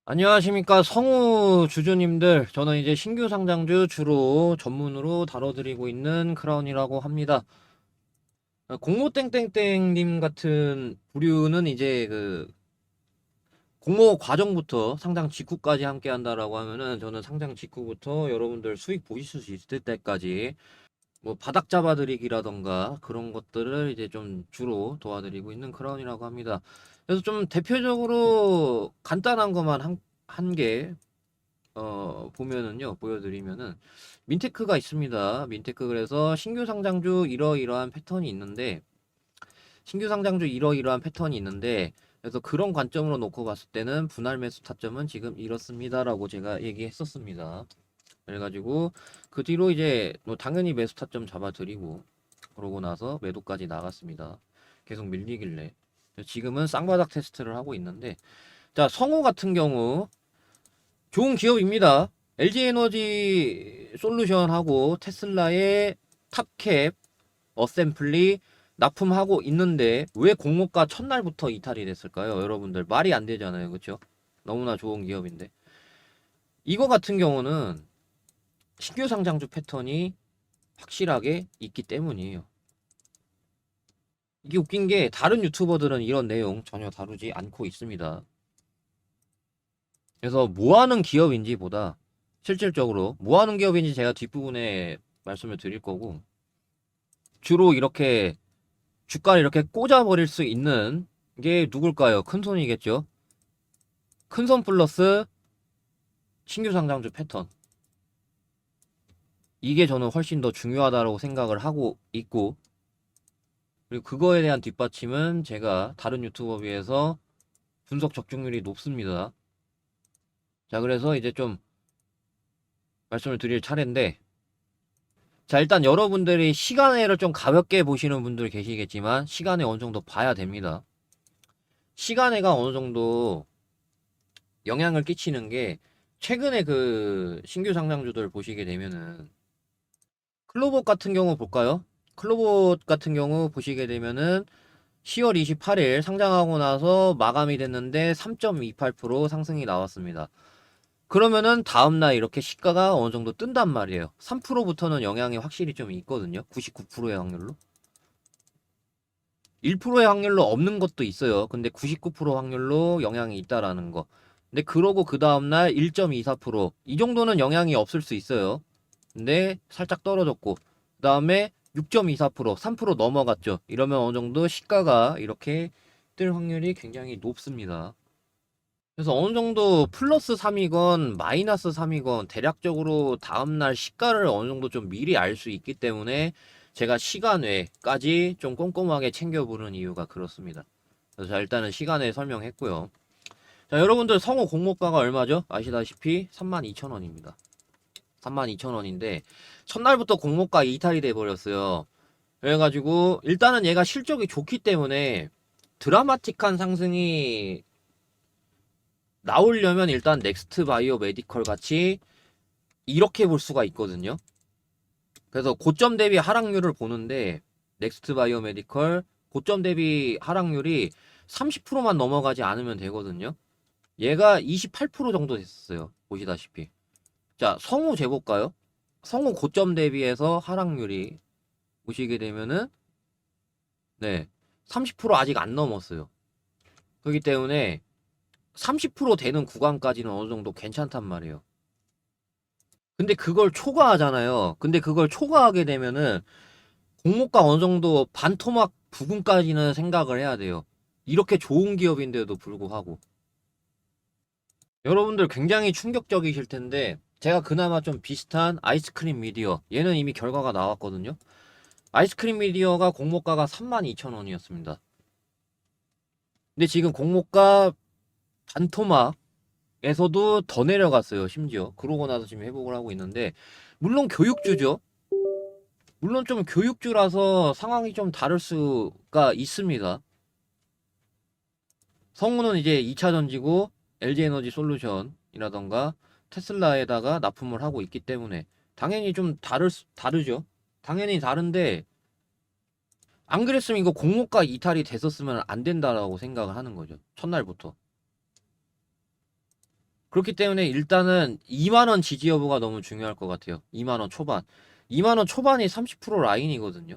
안녕하십니까 성우 주주님들. 저는 이제 신규 상장주 주로 전문으로 다뤄드리고 있는 크라운이라고 합니다. 공모땡땡땡님 같은 부류는 이제 그 공모 과정부터 상장 직후까지 함께 한다라고 하면은, 저는 상장 직후부터 여러분들 수익 보실 수 있을 때까지 뭐 바닥 잡아드리기라던가 그런 것들을 이제 좀 주로 도와드리고 있는 크라운이라고 합니다. 그래서 좀 대표적으로 간단한 것만 한 개 보면은요, 보여드리면은, 민테크가 있습니다. 민테크. 그래서 신규 상장주 이러이러한 패턴이 있는데, 그래서 그런 관점으로 놓고 봤을 때는 분할 매수 타점은 지금 이렇습니다라고 제가 얘기했었습니다. 그래가지고, 그 뒤로 이제, 뭐, 당연히 매수 타점 잡아드리고, 그러고 나서 매도까지 나갔습니다. 계속 밀리길래. 지금은 쌍바닥 테스트를 하고 있는데, 자, 성우 같은 경우, 좋은 기업입니다. LG에너지 솔루션하고 테슬라의 탑캡 어셈플리 납품하고 있는데, 왜 공모가 첫날부터 이탈이 됐을까요? 여러분들 말이 안 되잖아요. 그쵸? 너무나 좋은 기업인데. 이거 같은 경우는 신규 상장주 패턴이 확실하게 있기 때문이에요. 이게 웃긴 게, 다른 유튜버들은 이런 내용 전혀 다루지 않고 있습니다. 그래서 뭐 하는 기업인지 보다, 실질적으로 뭐 하는 기업인지 제가 뒷부분에 말씀을 드릴 거고, 주로 이렇게 주가를 이렇게 꽂아버릴 수 있는 게 누굴까요? 큰손이겠죠. 큰손 플러스 신규 상장주 패턴. 이게 저는 훨씬 더 중요하다고 생각을 하고 있고, 그리고 그거에 대한 뒷받침은 제가 다른 유튜버에 비해서 분석 적중률이 높습니다. 자, 그래서 이제 좀 말씀을 드릴 차례인데, 자, 일단 여러분들이 시간외를 좀 가볍게 보시는 분들 계시겠지만, 시간에 어느 정도 봐야 됩니다. 시간외가 어느 정도 영향을 끼치는 게, 최근에 그 신규 상장주들 보시게 되면은, 클로봇 같은 경우 볼까요? 클로봇 같은 경우 보시게 되면은 10월 28일 상장하고 나서 마감이 됐는데 3.28% 상승이 나왔습니다. 그러면은 다음날 이렇게 시가가 어느 정도 뜬단 말이에요. 3%부터는 영향이 확실히 좀 있거든요. 99%의 확률로. 1%의 확률로 없는 것도 있어요. 근데 99% 확률로 영향이 있다라는 거. 근데 그러고 그 다음날 1.24%, 이 정도는 영향이 없을 수 있어요. 근데 살짝 떨어졌고, 그 다음에 6.24%, 3% 넘어갔죠. 이러면 어느 정도 시가가 이렇게 뜰 확률이 굉장히 높습니다. 그래서 어느 정도 플러스 3이건 마이너스 3이건 대략적으로 다음날 시가를 어느 정도 좀 미리 알 수 있기 때문에, 제가 시간외까지 좀 꼼꼼하게 챙겨보는 이유가 그렇습니다. 그래서 자, 일단은 시간외 설명했고요. 자, 여러분들 성우 공모가가 얼마죠? 아시다시피 32,000원입니다. 32,000원인데 첫날부터 공모가 이탈이 돼버렸어요. 그래가지고 일단은 얘가 실적이 좋기 때문에 드라마틱한 상승이 나오려면 일단 넥스트 바이오 메디컬 같이 이렇게 볼 수가 있거든요. 그래서 고점 대비 하락률을 보는데, 넥스트 바이오 메디컬 고점 대비 하락률이 30%만 넘어가지 않으면 되거든요. 얘가 28% 정도 됐었어요. 보시다시피. 자, 성우 재볼까요? 성우 고점 대비해서 하락률이 보시게 되면은, 네, 30% 아직 안 넘었어요. 그렇기 때문에 30% 되는 구간까지는 어느 정도 괜찮단 말이에요. 근데 그걸 초과하잖아요. 근데 그걸 초과하게 되면은 공모가 어느 정도 반토막 부근까지는 생각을 해야 돼요. 이렇게 좋은 기업인데도 불구하고. 여러분들 굉장히 충격적이실 텐데, 제가 그나마 좀 비슷한 아이스크림 미디어, 얘는 이미 결과가 나왔거든요. 아이스크림 미디어가 공모가가 32,000원이었습니다. 근데 지금 공모가 반토막에서도 더 내려갔어요, 심지어. 그러고 나서 지금 회복을 하고 있는데, 물론 교육주죠. 물론 좀 교육주라서 상황이 좀 다를 수가 있습니다. 성우는 이제 2차 전지고 LG에너지 솔루션이라던가 테슬라에다가 납품을 하고 있기 때문에 당연히 좀 다르죠. 당연히 다른데, 안 그랬으면 이거 공모가 이탈이 됐었으면 안 된다라고 생각을 하는 거죠. 첫날부터. 그렇기 때문에 일단은 2만원 지지 여부가 너무 중요할 것 같아요. 2만원 초반. 2만원 초반이 30% 라인이거든요.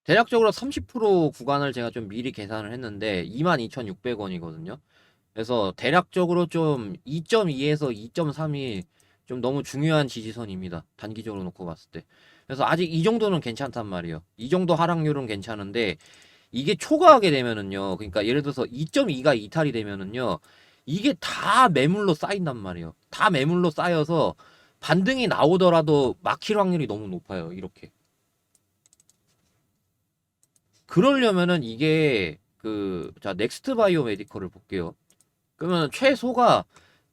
대략적으로 30% 구간을 제가 좀 미리 계산을 했는데 22,600원이거든요. 그래서 대략적으로 좀 2.2에서 2.3이 좀 너무 중요한 지지선입니다. 단기적으로 놓고 봤을 때. 그래서 아직 이 정도는 괜찮단 말이에요. 이 정도 하락률은 괜찮은데 이게 초과하게 되면은요. 그러니까 예를 들어서 2.2가 이탈이 되면은요. 이게 다 매물로 쌓인단 말이에요. 다 매물로 쌓여서 반등이 나오더라도 막힐 확률이 너무 높아요. 이렇게. 그러려면은 이게 자 넥스트 바이오 메디컬을 볼게요. 그러면 최소가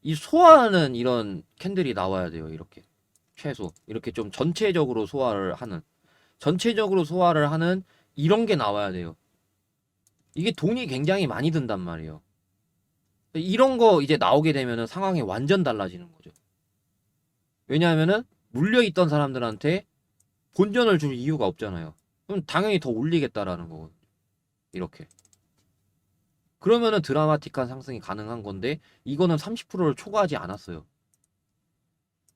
이 소화하는 이런 캔들이 나와야 돼요. 이렇게 최소 이렇게 좀 전체적으로 소화를 하는 이런 게 나와야 돼요. 이게 돈이 굉장히 많이 든단 말이에요. 이런 거 이제 나오게 되면은 상황이 완전 달라지는 거죠. 왜냐하면은 물려있던 사람들한테 본전을 줄 이유가 없잖아요. 그럼 당연히 더 올리겠다라는 거거든요. 이렇게. 그러면은 드라마틱한 상승이 가능한 건데 이거는 30%를 초과하지 않았어요.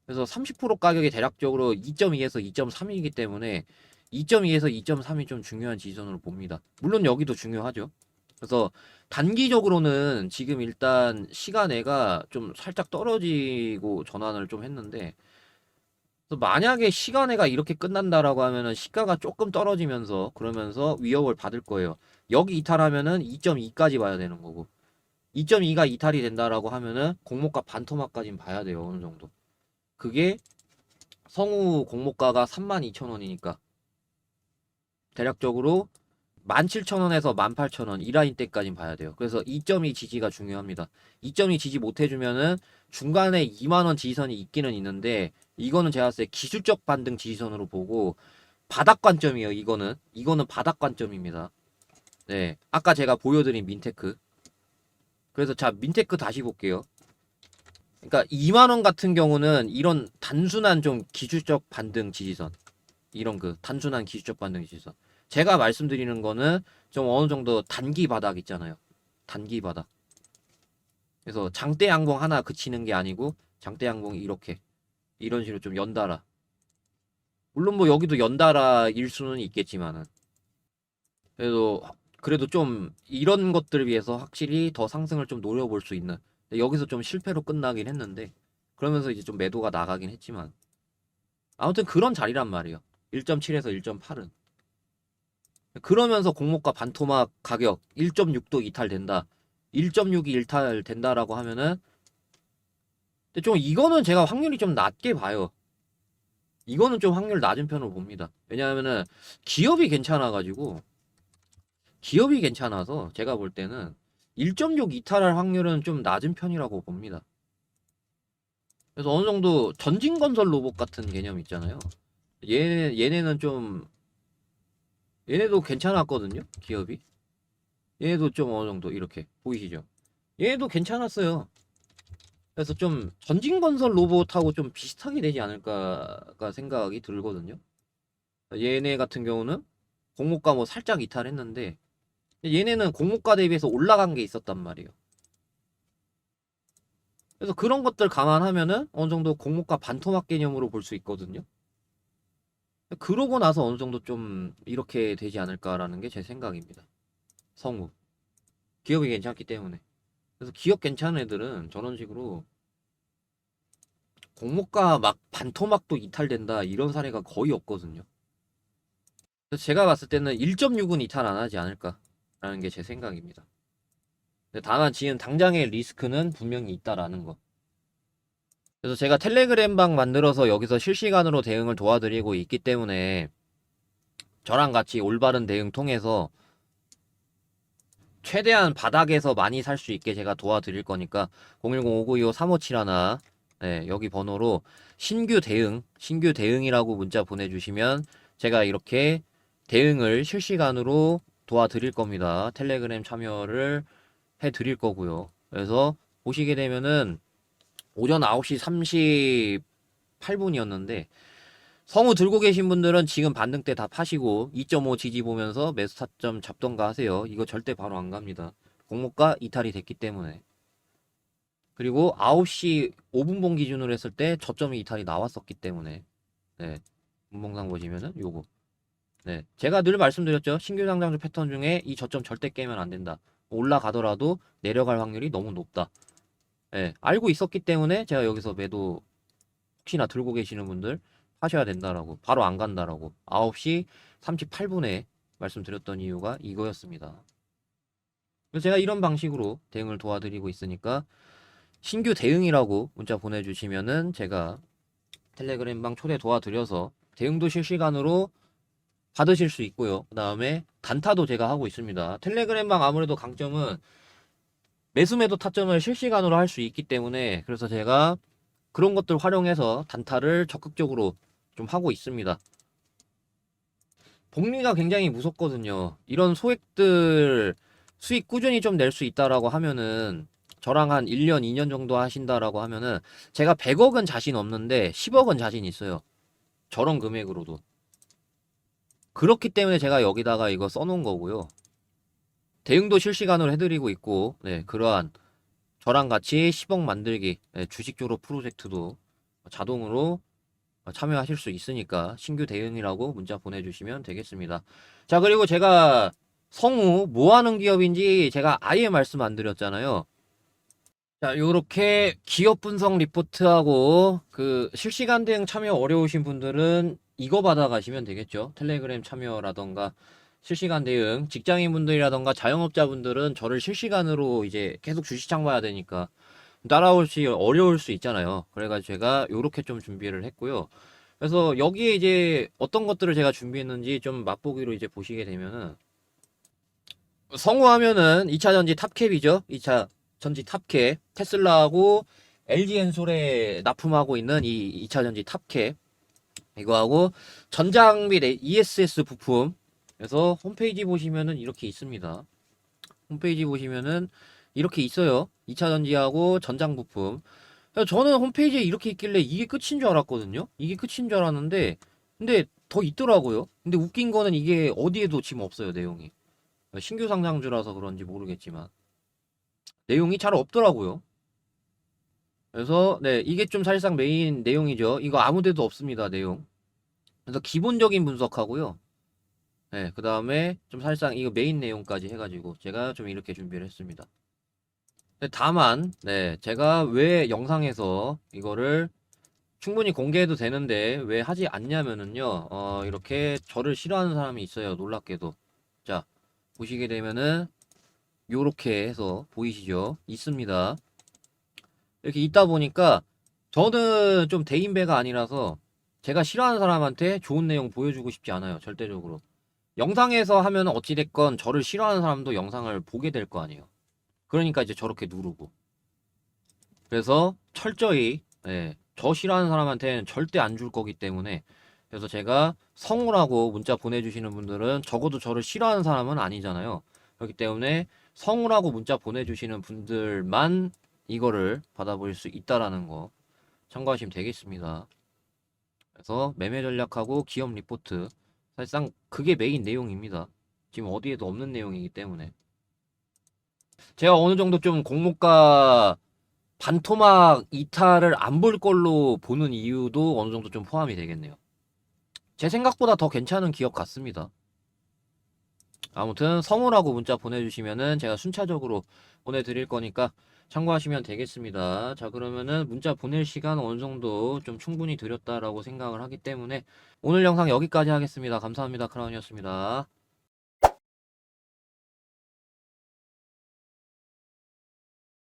그래서 30% 가격이 대략적으로 2.2에서 2.3이기 때문에 2.2에서 2.3이 좀 중요한 지지선으로 봅니다. 물론 여기도 중요하죠. 그래서 단기적으로는 지금 일단 시간애가 좀 살짝 떨어지고 전환을 좀 했는데 그래서 만약에 시간애가 이렇게 끝난다라고 하면은 시가가 조금 떨어지면서 그러면서 위협을 받을 거예요. 여기 이탈하면은 2.2까지 봐야 되는 거고 2.2가 이탈이 된다라고 하면은 공모가 반토막까지는 봐야 돼요. 어느 정도. 그게 성우 공모가가 32,000원이니까 대략적으로 17,000원에서 18,000원 이 라인 때까지 봐야 돼요. 그래서 2.2 지지가 중요합니다. 2.2 지지 못 해주면은 중간에 2만원 지지선이 있기는 있는데 이거는 제가 봤을 때 기술적 반등 지지선으로 보고 바닥 관점이에요. 이거는 바닥 관점입니다. 네, 아까 제가 보여드린 민테크. 그래서 자 민테크 다시 볼게요. 그러니까 2만원 같은 경우는 이런 단순한 좀 기술적 반등 지지선 이런 단순한 기술적 반등 지지선 제가 말씀드리는 거는 좀 어느 정도 단기 바닥 있잖아요. 단기 바닥. 그래서 장대 양봉 하나 그치는 게 아니고 장대 양봉이 이렇게 이런 식으로 좀 연달아. 물론 뭐 여기도 연달아일 수는 있겠지만은 그래도 좀 이런 것들을 위해서 확실히 더 상승을 좀 노려볼 수 있는. 여기서 좀 실패로 끝나긴 했는데 그러면서 이제 좀 매도가 나가긴 했지만 아무튼 그런 자리란 말이에요. 1.7에서 1.8은. 그러면서 공모가 반토막 가격 1.6도 이탈된다. 1.6이 이탈된다라고 하면은 근데 좀 이거는 제가 확률이 좀 낮게 봐요. 이거는 좀 확률 낮은 편으로 봅니다. 왜냐하면은 기업이 괜찮아가지고 기업이 괜찮아서 제가 볼 때는 1.6 이탈할 확률은 좀 낮은 편이라고 봅니다. 그래서 어느 정도 전진건설 로봇 같은 개념 있잖아요. 얘네는 좀 얘네도 괜찮았거든요. 기업이. 얘네도 좀 어느 정도 이렇게 보이시죠? 얘네도 괜찮았어요. 그래서 좀 전진건설 로봇하고 좀 비슷하게 되지 않을까가 생각이 들거든요. 얘네 같은 경우는 공모가 뭐 살짝 이탈했는데 얘네는 공모가 대비해서 올라간 게 있었단 말이에요. 그래서 그런 것들 감안하면은 어느 정도 공모가 반토막 개념으로 볼 수 있거든요. 그러고 나서 어느 정도 좀 이렇게 되지 않을까라는 게 제 생각입니다. 성우. 기업이 괜찮기 때문에. 그래서 기업 괜찮은 애들은 저런 식으로 공모가 막 반토막도 이탈된다 이런 사례가 거의 없거든요. 그래서 제가 봤을 때는 1.6은 이탈 안 하지 않을까라는 게 제 생각입니다. 근데 다만 지금 당장의 리스크는 분명히 있다라는 거. 그래서 제가 텔레그램 방 만들어서 여기서 실시간으로 대응을 도와드리고 있기 때문에 저랑 같이 올바른 대응 통해서 최대한 바닥에서 많이 살 수 있게 제가 도와드릴 거니까 010-5925-3571 네, 여기 번호로 신규 대응이라고 문자 보내주시면 제가 이렇게 대응을 실시간으로 도와드릴 겁니다. 텔레그램 참여를 해드릴 거고요. 그래서 보시게 되면은 오전 9시 38분이었는데 성우 들고 계신 분들은 지금 반등 때 다 파시고 2.5 지지 보면서 매수 타점 잡던가 하세요. 이거 절대 바로 안 갑니다. 공모가 이탈이 됐기 때문에. 그리고 9시 5분봉 기준으로 했을 때 저점이 이탈이 나왔었기 때문에 네. 분봉상 보시면은 요거. 네. 제가 늘 말씀드렸죠. 신규 상장주 패턴 중에 이 저점 절대 깨면 안 된다. 올라가더라도 내려갈 확률이 너무 높다. 네. 알고 있었기 때문에 제가 여기서 매도 혹시나 들고 계시는 분들 하셔야 된다라고. 바로 안 간다라고. 9시 38분에 말씀드렸던 이유가 이거였습니다. 그래서 제가 이런 방식으로 대응을 도와드리고 있으니까 신규 대응이라고 문자 보내주시면은 제가 텔레그램방 초대 도와드려서 대응도 실시간으로 받으실 수 있고요. 그 다음에 단타도 제가 하고 있습니다. 텔레그램방 아무래도 강점은 매수매도 타점을 실시간으로 할 수 있기 때문에 그래서 제가 그런 것들 활용해서 단타를 적극적으로 좀 하고 있습니다. 복리가 굉장히 무섭거든요. 이런 소액들 수익 꾸준히 좀 낼 수 있다라고 하면은 저랑 한 1년, 2년 정도 하신다라고 하면은 제가 100억은 자신 없는데 10억은 자신 있어요. 저런 금액으로도. 그렇기 때문에 제가 여기다가 이거 써놓은 거고요. 대응도 실시간으로 해드리고 있고, 네, 그러한 저랑 같이 10억 만들기, 네, 주식조로 프로젝트도 자동으로 참여하실 수 있으니까 신규 대응이라고 문자 보내주시면 되겠습니다. 자, 그리고 제가 성우 뭐 하는 기업인지 제가 아예 말씀 안 드렸잖아요. 자, 요렇게 기업 분석 리포트하고 그 실시간 대응 참여 어려우신 분들은 이거 받아가시면 되겠죠. 텔레그램 참여라던가 실시간 대응, 직장인분들이라던가 자영업자분들은 저를 실시간으로 이제 계속 주식창 봐야 되니까 따라오시 어려울 수 있잖아요. 그래가지고 제가 요렇게 좀 준비를 했고요. 그래서 여기에 이제 어떤 것들을 제가 준비했는지 좀 맛보기로 이제 보시게 되면은 성우하면은 2차 전지 탑캡이죠. 2차 전지 탑캡. 테슬라하고 LG 엔솔에 납품하고 있는 이 2차 전지 탑캡. 이거하고 전장 및 ESS 부품. 그래서 홈페이지 보시면은 이렇게 있습니다. 홈페이지 보시면은 이렇게 있어요. 2차 전지하고 전장 부품. 저는 홈페이지에 이렇게 있길래 이게 끝인 줄 알았거든요. 이게 끝인 줄 알았는데 근데 더 있더라고요. 근데 웃긴 거는 이게 어디에도 지금 없어요, 내용이. 신규 상장주라서 그런지 모르겠지만 내용이 잘 없더라고요. 그래서 네, 이게 좀 사실상 메인 내용이죠. 이거 아무 데도 없습니다, 내용. 그래서 기본적인 분석하고요. 네, 그 다음에 좀 사실상 이거 메인 내용까지 해가지고 제가 좀 이렇게 준비를 했습니다. 다만, 네, 제가 왜 영상에서 이거를 충분히 공개해도 되는데 왜 하지 않냐면은요, 이렇게 저를 싫어하는 사람이 있어요, 놀랍게도. 자, 보시게 되면은 요렇게 해서 보이시죠? 있습니다. 이렇게 있다 보니까 저는 좀 대인배가 아니라서 제가 싫어하는 사람한테 좋은 내용 보여주고 싶지 않아요. 절대적으로. 영상에서 하면 어찌됐건 저를 싫어하는 사람도 영상을 보게 될 거 아니에요. 그러니까 이제 저렇게 누르고. 그래서 철저히 저 싫어하는 사람한테는 절대 안 줄 거기 때문에 그래서 제가 성우라고 문자 보내주시는 분들은 적어도 저를 싫어하는 사람은 아니잖아요. 그렇기 때문에 성우라고 문자 보내주시는 분들만 이거를 받아볼 수 있다라는 거 참고하시면 되겠습니다. 그래서 매매 전략하고 기업 리포트 사실상 그게 메인 내용입니다. 지금 어디에도 없는 내용이기 때문에 제가 어느 정도 좀 공모가 반토막 이탈을 안 볼 걸로 보는 이유도 어느 정도 좀 포함이 되겠네요. 제 생각보다 더 괜찮은 기업 같습니다. 아무튼 성우라고 문자 보내주시면은 제가 순차적으로 보내드릴 거니까 참고하시면 되겠습니다. 자, 그러면은 문자 보낼 시간 어느 정도 좀 충분히 드렸다라고 생각을 하기 때문에 오늘 영상 여기까지 하겠습니다. 감사합니다. 크라운이었습니다.